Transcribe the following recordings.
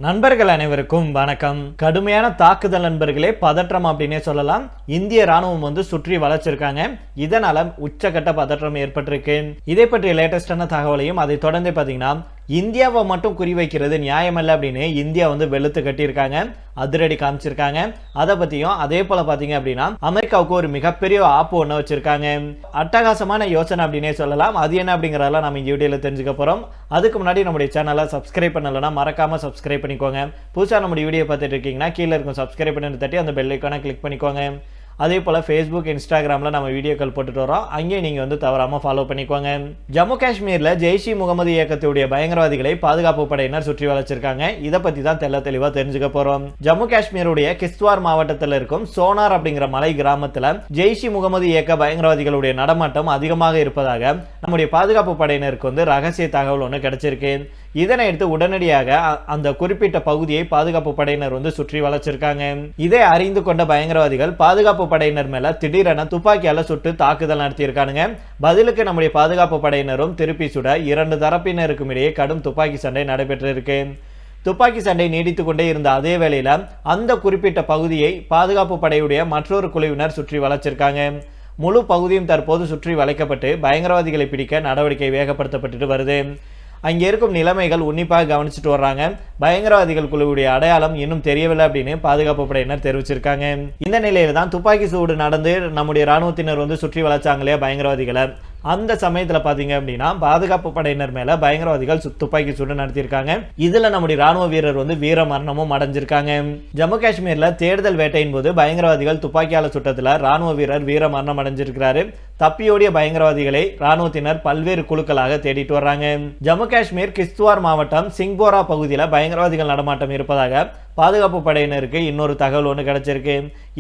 நண்பர்கள் அனைவருக்கும் வணக்கம். கடுமையான தாக்குதல் நண்பர்களே, பதற்றம் அப்படின்னே சொல்லலாம். இந்திய ராணுவம் சுற்றி வளைச்சிருக்காங்க. இதனால உச்சகட்ட பதற்றம் ஏற்பட்டிருக்கு. இதை பற்றிய லேட்டஸ்டான தகவலையும் அதை தொடர்ந்து பாத்தீங்கன்னா இந்தியாவை மட்டும் குறிவைக்கிறது நியாயமல்ல அப்படின்னு இந்தியா வெளுத்து கட்டியிருக்காங்க, அதிரடி காமிச்சிருக்காங்க. அதை பத்தியும் அதே போல பாத்தீங்க அப்படின்னா அமெரிக்காவுக்கு ஒரு மிகப்பெரிய ஆப்பு ஒண்ணு வச்சிருக்காங்க. அட்டகாசமான யோசனை அப்படின்னே சொல்லலாம். அது என்ன அப்படிங்கறதெல்லாம் நம்ம இந்த வீடியோல தெரிஞ்சுக்க போறோம். அதுக்கு முன்னாடி நம்முடைய சேனலை சப்ஸ்கிரைப் பண்ணலன்னா மறக்காம சப்ஸ்கிரைப் பண்ணிக்கோங்க. புதுசா நம்முடைய வீடியோ பார்த்துட்டு இருக்கீங்கன்னா கீழே இருக்கும் சப்ஸ்கிரைப் பண்ணி தட்டி அந்த பெல் ஐக்கானை கிளிக் பண்ணிக்கோங்க. அதே போல ஃபேஸ்புக், இன்ஸ்டாகிராமில் நம்ம வீடியோக்கள் போட்டுட்டு வரோம். அங்கேயும் நீங்கள் தவறாமல் ஃபாலோ பண்ணிக்கோங்க. ஜம்மு காஷ்மீரில் ஜெய்ஷ்-இ முகமது இயக்கத்துடைய பயங்கரவாதிகளை பாதுகாப்பு படையினர் சுற்றி வளைச்சிருக்காங்க. இதை பற்றி தான் தெளிவாக தெரிஞ்சுக்க போகிறோம். ஜம்மு காஷ்மீருடைய கிஸ்த்வார் மாவட்டத்தில் இருக்கும் சோனார் அப்படிங்கிற மலை கிராமத்தில் ஜெய்ஷ்-இ முகமது இயக்க பயங்கரவாதிகளுடைய நடமாட்டம் அதிகமாக இருப்பதாக நம்முடைய பாதுகாப்பு படையினருக்கு ரகசிய தகவல் ஒன்று கிடைச்சிருக்கு. இதனை எடுத்து உடனடியாக அந்த குறிப்பிட்ட பகுதியை பாதுகாப்பு படையினர் சுற்றி வளைச்சிருக்காங்க. இதை அறிந்து கொண்ட பயங்கரவாதிகள் பாதுகாப்பு படையினர் மேல திடீரென துப்பாக்கியால சுட்டு தாக்குதல் நடத்தியிருக்கானுங்க. பதிலுக்கு நம்முடைய பாதுகாப்பு படையினரும் திருப்பி சுட இரண்டு தரப்பினருக்கும் இடையே கடும் துப்பாக்கி சண்டை நடைபெற்றிருக்கு. துப்பாக்கி சண்டை நீடித்துக் கொண்டே இருந்த அதே வேளையில அந்த குறிப்பிட்ட பகுதியை பாதுகாப்பு படையுடைய மற்றொரு குழுவினர் சுற்றி வளைச்சிருக்காங்க. முழு பகுதியும் தற்போது சுற்றி வளைக்கப்பட்டு பயங்கரவாதிகளை பிடிக்க நடவடிக்கை வேகப்படுத்தப்பட்டு வருது. அங்கே இருக்கும் நிலைமைகள் உன்னிப்பாக கவனிச்சுட்டு வர்றாங்க. பயங்கரவாதிகள் குழுவுடைய அடையாளம் இன்னும் தெரியவில்லை அப்படின்னு பாதுகாப்பு படையினர் தெரிவிச்சிருக்காங்க. இந்த நிலையில தான் துப்பாக்கி சூடு நடந்து நம்முடைய ராணுவத்தினர் சுற்றி வளைச்சாங்களே பயங்கரவாதிகளை. அந்த சமயத்துல பாத்தீங்க அப்படின்னா பாதுகாப்பு படையினர் மேல பயங்கரவாதிகள் துப்பாக்கி சூடு நடத்தியிருக்காங்க. இதுல நம்முடைய ராணுவ வீரர் வீர மரணமும் அடைஞ்சிருக்காங்க. ஜம்மு காஷ்மீர்ல தேடுதல் வேட்டையின் போது பயங்கரவாதிகள் துப்பாக்கியால சுட்டத்துல ராணுவ வீரர் வீர மரணம் அடைஞ்சிருக்கிறாரு. தப்பியோடிய பயங்கரவாதிகளை ராணுவத்தினர் பல்வேறு குழுக்களாக தேடிட்டு வர்றாங்க. ஜம்மு காஷ்மீர் கிஸ்த்வார் மாவட்டம் சிங்போரா பகுதியில் பயங்கரவாதிகள் நடமாட்டம் இருப்பதாக பாதுகாப்பு படையினருக்கு இன்னொரு தகவல் ஒன்று கிடைச்சிருக்கு.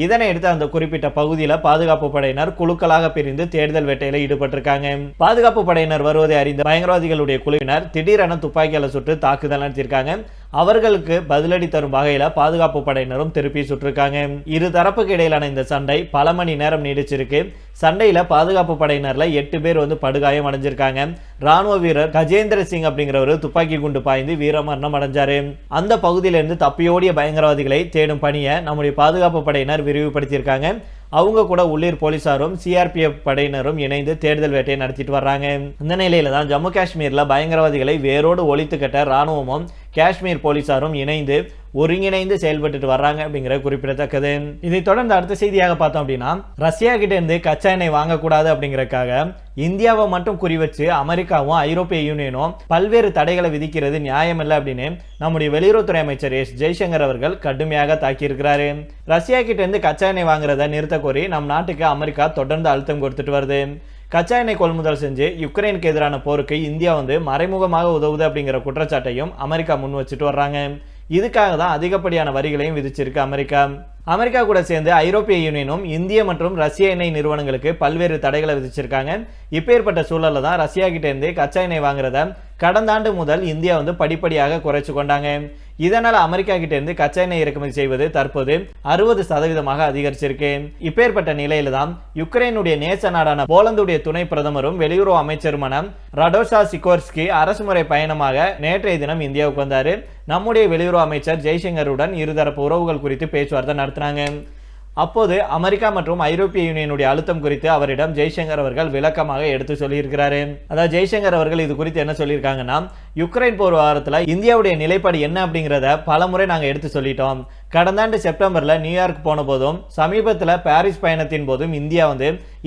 இதனை எடுத்து அந்த குறிப்பிட்ட பகுதியில் பாதுகாப்பு படையினர் குழுக்களாக பிரிந்து தேடுதல் வேட்டையில ஈடுபட்டிருக்காங்க. பாதுகாப்பு படையினர் வருவதை அறிந்த பயங்கரவாதிகளுடைய குழுவினர் திடீரென துப்பாக்கியால சுட்டு தாக்குதல் நடத்தியிருக்காங்க. அவர்களுக்கு பதிலடி தரும் வகையில பாதுகாப்பு படையினரும் திருப்பி சுட்டிருக்காங்க. இரு தரப்புக்கு இடையிலான இந்த சண்டை பல மணி நேரம் நீடிச்சிருக்கு. சண்டையில பாதுகாப்பு படையினர்ல 8 பேர் படுகாயம் அடைஞ்சிருக்காங்க. ராணுவ வீரர் கஜேந்திர சிங் அப்படிங்கிறவரு துப்பாக்கி குண்டு பாய்ந்து வீரமரணம் அடைஞ்சாரு. அந்த பகுதியிலிருந்து தப்பியோடிய பயங்கரவாதிகளை தேடும் பணியை நம்முடைய பாதுகாப்பு படையினர் விரிவுபடுத்தியிருக்காங்க. அவங்க கூட உள்ளூர் போலீசாரும் சிஆர்பிஎஃப் படையினரும் இணைந்து தேடுதல் வேட்டையை நடத்திட்டு வர்றாங்க. இந்த நிலையில தான் ஜம்மு காஷ்மீர்ல பயங்கரவாதிகளை வேரோடு ஒழித்து கட்ட ராணுவமும் காஷ்மீர் போலீசாரும் இணைந்து ஒருங்கிணைந்து செயல்பட்டு வர்றாங்க அப்படிங்கிற குறிப்பிடத்தக்கது. இதை தொடர்ந்து அடுத்த செய்தியாக பார்த்தோம் அப்படின்னா ரஷ்யா கிட்ட இருந்து கச்சா எண்ணெய் வாங்கக்கூடாது அப்படிங்கறக்காக இந்தியாவை மட்டும் குறிவச்சு அமெரிக்காவும் ஐரோப்பிய யூனியனும் பல்வேறு தடைகளை விதிக்கிறது நியாயம் இல்லை அப்படின்னு நம்முடைய வெளியுறவுத்துறை அமைச்சர் எஸ் ஜெய்சங்கர் அவர்கள் கடுமையாக தாக்கியிருக்கிறாரு. ரஷ்யா கிட்ட இருந்து கச்சா எண்ணெய் வாங்குறத நிறுத்த கோரி நம் நாட்டுக்கு அமெரிக்கா தொடர்ந்து அழுத்தம் கொடுத்துட்டு வருது. கச்சா எண்ணெய் கொள்முதல் செஞ்சு யுக்ரைனுக்கு எதிரான போருக்கு இந்தியா மறைமுகமாக உதவுது அப்படிங்கிற குற்றச்சாட்டையும் அமெரிக்கா முன் வச்சுட்டு வர்றாங்க. இதுக்காக தான் அதிகப்படியான வரிகளையும் விதிச்சிருக்கு அமெரிக்கா. அமெரிக்கா கூட சேர்ந்து ஐரோப்பிய யூனியனும் இந்திய மற்றும் ரஷ்ய எண்ணெய் நிறுவனங்களுக்கு பல்வேறு தடைகளை விதிச்சிருக்காங்க. இப்பேற்பட்ட சூழல்ல தான் ரஷ்யா கிட்ட இருந்து கச்சா எண்ணெய் வாங்குறத கடந்த ஆண்டு முதல் இந்தியா படிப்படியாக குறைச்சு கொண்டாங்க. இதனால அமெரிக்கா கிட்ட இருந்து கச்சா எண்ணெய் இறக்குமதி செய்வது தற்போது 60% அதிகரிச்சிருக்கு. இப்பேற்பட்ட நிலையில தான் யுக்ரைனுடைய நேச நாடான போலந்துடைய துணை பிரதமரும் வெளியுறவு அமைச்சருமான ரடோசா சிகோர்ஸ்கி அரசுமுறை பயணமாக நேற்றைய தினம் இந்தியாவுக்கு வந்தாரு. நம்முடைய வெளியுறவு அமைச்சர் ஜெய்சங்கருடன் இருதரப்பு உறவுகள் குறித்து பேச்சுவார்த்தை நடத்தினாங்க. அப்போது அமெரிக்கா மற்றும் ஐரோப்பிய யூனியனுடைய அழுத்தம் குறித்து அவரிடம் ஜெய்சங்கர் அவர்கள் விளக்கமாக எடுத்து சொல்லியிருக்கிறாரு. அதாவது ஜெய்சங்கர் அவர்கள் இது குறித்து என்ன சொல்லியிருக்காங்கன்னா, யுக்ரைன் போர் வாரத்தில் இந்தியாவுடைய நிலைப்பாடு என்ன அப்படிங்கிறத பல முறை நாங்கள் எடுத்து சொல்லிட்டோம். கடந்த ஆண்டு செப்டம்பர்ல நியூயார்க் போன போதும் சமீபத்தில் பாரிஸ் பயணத்தின் போதும் இந்தியா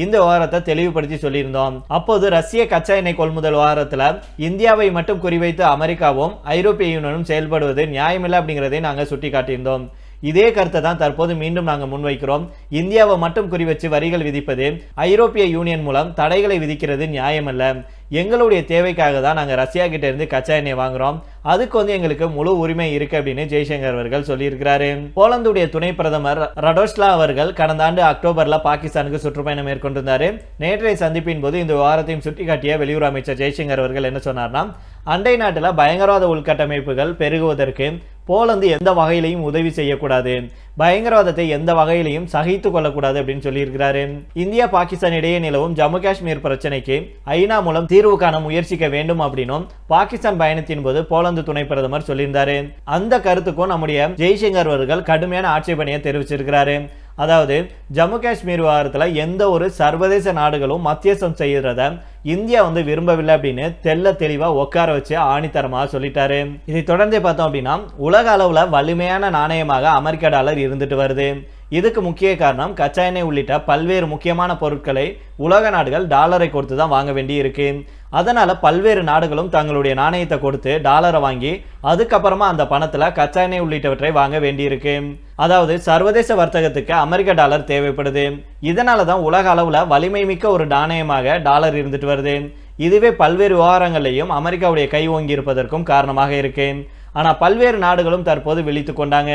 இந்த விவகாரத்தை தெளிவுபடுத்தி சொல்லியிருந்தோம். அப்போது ரஷ்ய கச்சா எண்ணெய் கொள்முதல் விவகாரத்தில் இந்தியாவை மட்டும் குறிவைத்து அமெரிக்காவும் ஐரோப்பிய யூனியனும் செயல்படுவது நியாயமில்லை அப்படிங்கிறதை நாங்கள் சுட்டி காட்டியிருந்தோம். இதே கருத்தை தான் தற்போது மீண்டும் நாங்கள் முன்வைக்கிறோம். இந்தியாவை மட்டும் குறிவச்சு வரிகள் விதிப்பது ஐரோப்பிய யூனியன் மூலம் தடைகளை விதிக்கிறது நியாயமல்ல. எங்களுடைய தேவைக்காக தான் நாங்கள் ரஷ்யா கிட்ட இருந்து கச்சா எண்ணெய் வாங்குறோம். அதுக்கு எங்களுக்கு முழு உரிமை இருக்கு அப்படின்னு ஜெய்சங்கர் அவர்கள் சொல்லியிருக்கிறாரு. போலந்துடைய துணை பிரதமர் ரடோஸ்லா அவர்கள் கடந்த ஆண்டு அக்டோபர்ல பாகிஸ்தானுக்கு சுற்றுப்பயணம் மேற்கொண்டிருந்தாரு. நேற்றைய சந்திப்பின் போது இந்த விவகாரத்தையும் சுட்டிக்காட்டிய வெளியுறவு அமைச்சர் ஜெய்சங்கர் அவர்கள் என்ன சொன்னார்னா, அண்டை நாட்டில் பயங்கரவாத உள்கட்டமைப்புகள் பெருகுவதற்கு போலந்து எந்த வகையிலையும் உதவி செய்யக்கூடாது, பயங்கரவாதத்தை எந்த வகையிலையும் சகித்து கொள்ளக்கூடாது அப்படின்னு சொல்லியிருக்கிறாரு. இந்தியா பாகிஸ்தான் இடையே நிலவும் ஜம்மு காஷ்மீர் பிரச்சனைக்கு ஐநா மூலம் தீர்வு காண முயற்சிக்க வேண்டும் அப்படின்னும் பாகிஸ்தான் பயணத்தின் போது போலந்து துணை பிரதமர் சொல்லியிருந்தாரு. அந்த கருத்துக்கும் நம்முடைய ஜெய்சங்கர் அவர்கள் கடுமையான ஆட்சேபனையை தெரிவிச்சிருக்கிறாரு. அதாவது ஜம்மு காஷ்மீர் விவகாரத்தில் எந்த ஒரு சர்வதேச நாடுகளும் மத்தியஸ்தம் செய்யறத இந்தியா விரும்பவில்லை அப்படின்னு தெல்ல தெளிவா உட்கார வச்சு ஆணித்தரமாக சொல்லிட்டாரு. இதை தொடர்ந்து பார்த்தோம் அப்படின்னா உலக அளவுல வலிமையான நாணயமாக அமெரிக்க டாலர் இருந்துட்டு வருது. இதுக்கு முக்கிய காரணம் கச்சா எண்ணெய் உள்ளிட்ட பல்வேறு முக்கியமான பொருட்களை உலக நாடுகள் டாலரை கொடுத்து தான் வாங்க வேண்டி இருக்கு. அதனால பல்வேறு நாடுகளும் தங்களுடைய நாணயத்தை கொடுத்து டாலரை வாங்கி அதுக்கப்புறமா அந்த பணத்துல கச்சா எண்ணெய் உள்ளிட்டவற்றை வாங்க வேண்டி இருக்கு. அதாவது சர்வதேச வர்த்தகத்துக்கு அமெரிக்க டாலர் தேவைப்படுது. இதனாலதான் உலக அளவுல வலிமை மிக்க ஒரு நாணயமாக டாலர் இருந்துட்டு வருது. இதுவே பல்வேறு விவகாரங்களையும் அமெரிக்காவுடைய கை ஓங்கி இருப்பதற்கும் காரணமாக இருக்கு. ஆனா பல்வேறு நாடுகளும் தற்போது விழித்து கொண்டாங்க.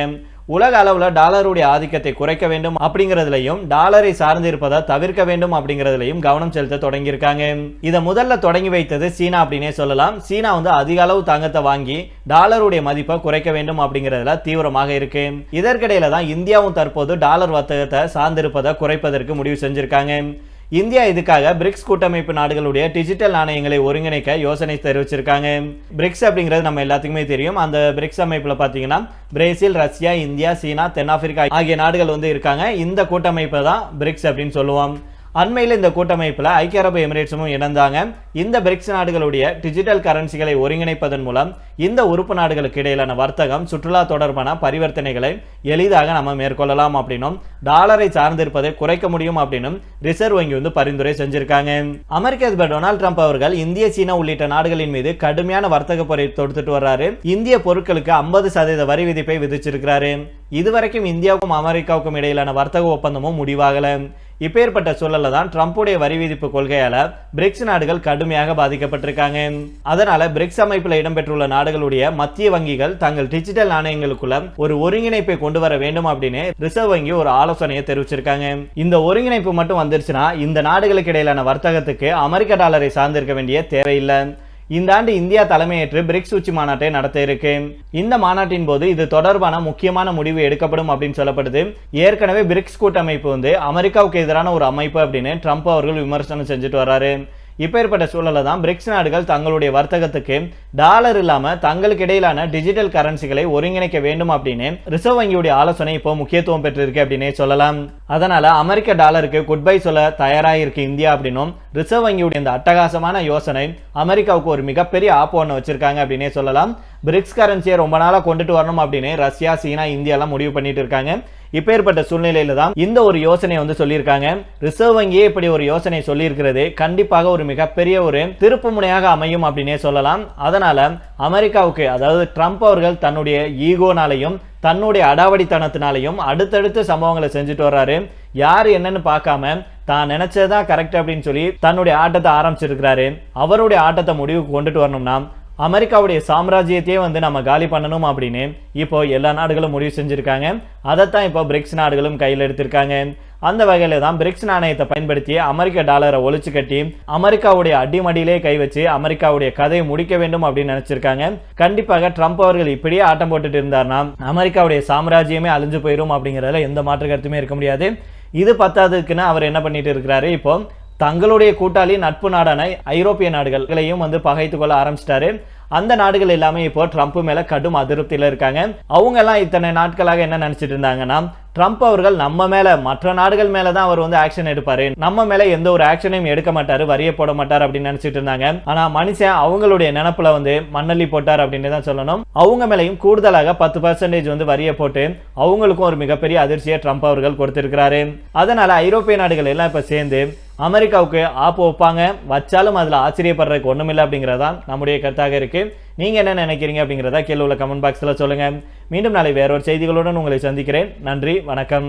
உலக அளவுல டாலருடைய ஆதிக்கத்தை குறைக்க வேண்டும் அப்படிங்கிறதுலையும் டாலரை சார்ந்து இருப்பதை தவிர்க்க வேண்டும் அப்படிங்கிறதுலையும் கவனம் செலுத்த தொடங்கியிருக்காங்க. இதை முதல்ல தொடங்கி வைத்தது சீனா அப்படின்னே சொல்லலாம். சீனா அதிக அளவு தங்கத்தை வாங்கி டாலருடைய மதிப்பை குறைக்க வேண்டும் அப்படிங்கிறதுல தீவிரமாக இருக்கு. இதற்கிடையில தான் இந்தியாவும் தற்போது டாலர் வர்த்தகத்தை சார்ந்திருப்பதை குறைப்பதற்கு முடிவு செஞ்சிருக்காங்க. இந்தியா இதுக்காக பிரிக்ஸ் கூட்டமைப்பு நாடுகளுடைய டிஜிட்டல் நாணயங்களை ஒருங்கிணைக்க யோசனை தெரிவிச்சிருக்காங்க. பிரிக்ஸ் அப்படிங்கிறது நம்ம எல்லாத்துக்குமே தெரியும். அந்த பிரிக்ஸ் அமைப்புல பாத்தீங்கன்னா பிரேசில், ரஷ்யா, இந்தியா, சீனா, தென்னாப்பிரிக்கா ஆகிய நாடுகள் இருக்காங்க. இந்த கூட்டமைப்பை தான் பிரிக்ஸ் அப்படின்னு சொல்லுவோம். அண்மையில் இந்த கூட்டமைப்பில் ஐக்கிய அரபு எமிரேட்ஸும் இணைந்தாங்க. இந்த பிரிக்ஸ் நாடுகளுடைய டிஜிட்டல் கரன்சிகளை ஒருங்கிணைப்பதன் மூலம் இந்த உறுப்பு நாடுகளுக்கு இடையிலான வர்த்தகம், சுற்றுலா தொடர்பான பரிவர்த்தனைகளை எளிதாக நம்ம மேற்கொள்ளலாம் அப்படின்னும் டாலரை சார்ந்திருப்பதை குறைக்க முடியும் அப்படின்னும் ரிசர்வ் வங்கி பரிந்துரை செஞ்சிருக்காங்க. அமெரிக்க அதிபர் டொனால்டு ட்ரம்ப் அவர்கள் இந்திய, சீனா உள்ளிட்ட நாடுகளின் மீது கடுமையான வர்த்தக போரை தொடுத்துட்டு வர்றாரு. இந்திய பொருட்களுக்கு 50% வரி விதிப்பை விதிச்சிருக்கிறாரு. இதுவரைக்கும் இந்தியாவுக்கும் அமெரிக்காவுக்கும் இடையிலான வர்த்தக ஒப்பந்தமும் முடிவாகல. இப்பேற்பட்ட சூழல்ல தான் ட்ரம்புடைய வரி விதிப்பு கொள்கையால பிரிக்ஸ் நாடுகள் கடுமையாக பாதிக்கப்பட்டிருக்காங்க. அதனால பிரிக்ஸ் அமைப்பில் இடம்பெற்றுள்ள நாடுகளுடைய மத்திய வங்கிகள் தங்கள் டிஜிட்டல் நாணயங்களுக்குள்ள ஒரு ஒருங்கிணைப்பை கொண்டு வர வேண்டும் அப்படின்னு ரிசர்வ் வங்கி ஒரு ஆலோசனையை தெரிவிச்சிருக்காங்க. இந்த ஒருங்கிணைப்பு மட்டும் வந்துருச்சுன்னா இந்த நாடுகளுக்கு இடையிலான வர்த்தகத்துக்கு அமெரிக்க டாலரை சார்ந்திருக்க வேண்டிய தேவையில்லை. இந்த ஆண்டு இந்தியா தலைமையேற்று பிரிக்ஸ் உச்சி மாநாட்டை நடத்த இருக்கு. இந்த மாநாட்டின் போது இது தொடர்பான முக்கியமான முடிவு எடுக்கப்படும் அப்படின்னு சொல்லப்படுது. ஏற்கனவே பிரிக்ஸ் கூட்டமைப்பு அமெரிக்காவுக்கு எதிரான ஒரு அமைப்பு அப்படின்னு ட்ரம்ப் அவர்கள் விமர்சனம் செஞ்சுட்டு வர்றாரு. இப்பேற்பட்ட சூழல தான் பிரிக்ஸ் நாடுகள் தங்களுடைய வர்த்தகத்துக்கு டாலர் இல்லாம தங்களுக்கு இடையிலான டிஜிட்டல் கரன்சிகளை ஒருங்கிணைக்க வேண்டும் அப்படின்னு ரிசர்வ் வங்கியுடைய ஆலோசனை இப்போ முக்கியத்துவம் பெற்றிருக்கு அப்படின்னே சொல்லலாம். அதனால அமெரிக்க டாலருக்கு குட் பை சொல்ல தயாராக இருக்கு இந்தியா அப்படின்னும் ரிசர்வ் வங்கியுடைய இந்த அட்டகாசமான யோசனை அமெரிக்காவுக்கு ஒரு மிகப்பெரிய ஆப்பு ஒன்று வச்சிருக்காங்க அப்படின்னே சொல்லலாம். பிரிக்ஸ் கரன்சியை ரொம்ப நாளா கொண்டுட்டு வரணும் அப்படின்னு ரஷ்யா, சீனா, இந்தியா எல்லாம் முடிவு பண்ணிட்டு இருக்காங்க. இப்பேற்பட்ட சூழ்நிலையில தான் இந்த ஒரு யோசனை சொல்லியிருக்காங்க. ரிசர்வ் வங்கியே இப்படி ஒரு யோசனை சொல்லியிருக்கிறது கண்டிப்பாக ஒரு மிகப்பெரிய ஒரு திருப்பு முனையாக அமையும் அப்படின்னே சொல்லலாம். அதனால அமெரிக்காவுக்கு, அதாவது ட்ரம்ப் அவர்கள் தன்னுடைய ஈகோனாலையும் தன்னுடைய அடாவடித்தனத்தினாலையும் அடுத்தடுத்து சம்பவங்களை செஞ்சுட்டு வர்றாரு. யாரு என்னன்னு பார்க்காம தான் நினைச்சதுதான் கரெக்ட் அப்படின்னு சொல்லி தன்னுடைய ஆட்டத்தை ஆரம்பிச்சிருக்கிறாரு. அவருடைய ஆட்டத்தை முடிவுக்கு கொண்டுட்டு வரணும்னா அமெரிக்காவுடைய சாம்ராஜ்யத்தையே நம்ம காலி பண்ணணும் அப்படின்னு இப்போ எல்லா நாடுகளும் முடிவு செஞ்சிருக்காங்க. அதைத்தான் இப்போ பிரிக்ஸ் நாடுகளும் கையில் எடுத்திருக்காங்க. அந்த வகையில தான் பிரிக்ஸ் நாணயத்தை பயன்படுத்தி அமெரிக்க டாலரை ஒழிச்சு கட்டி அமெரிக்காவுடைய அடிமடியிலே கை வச்சு அமெரிக்காவுடைய கதையை முடிக்க வேண்டும் அப்படின்னு நினைச்சிருக்காங்க. கண்டிப்பாக ட்ரம்ப் அவர்கள் இப்படியே ஆட்டம் போட்டுட்டு இருந்தார்னா அமெரிக்காவுடைய சாம்ராஜ்யமே அழிஞ்சு போயிடும் அப்படிங்கிறதுல எந்த மாற்று கருத்துமே இருக்க முடியாது. இது பத்தாததுக்குன்னு அவர் என்ன பண்ணிட்டு இருக்கிறாரு, இப்போ தங்களுடைய கூட்டாளி நட்பு நாடான ஐரோப்பிய நாடுகளையும் பகைத்து கொள்ள ஆரம்பிச்சிட்டாரு. அந்த நாடுகள் எல்லாமே இப்போ ட்ரம்ப் மேல கடும் அதிருப்தியில இருக்காங்க. அவங்க எல்லாம் இத்தனை நாட்களாக என்ன நினைச்சிட்டு இருந்தாங்கன்னா, ட்ரம்ப் அவர்கள் நம்ம மேல, மற்ற நாடுகள் மேலதான் அவர் ஆக்ஷன் எடுப்பாரு, நம்ம மேல எந்த ஒரு ஆக்ஷனையும் எடுக்க மாட்டாரு, வரிய போட மாட்டார் அப்படின்னு நினைச்சிட்டு இருந்தாங்க. ஆனா மனுஷன் அவங்களுடைய நினைப்புல மண்ணள்ளி போட்டார் அப்படின்னு தான் சொல்லணும். அவங்க மேலையும் கூடுதலாக 10% வரிய போட்டு அவங்களுக்கும் ஒரு மிகப்பெரிய அதிர்ச்சியை ட்ரம்ப் அவர்கள் கொடுத்திருக்கிறாரு. அதனால ஐரோப்பிய நாடுகள் எல்லாம் இப்ப சேர்ந்து அமெரிக்காவுக்கு ஆப்பு வைப்பாங்க. வச்சாலும் அதுல ஆச்சரியப்படுறதுக்கு ஒண்ணுமில்லை அப்படிங்கறதான் நம்முடைய கருத்தாக இருக்கு. நீங்க என்ன நினைக்கிறீங்க அப்படிங்கிறத கீழே உள்ள கமெண்ட் பாக்ஸ்ல சொல்லுங்க. மீண்டும் நாளை வேறொரு செய்திகளுடன் உங்களை சந்திக்கிறேன். நன்றி, வணக்கம்.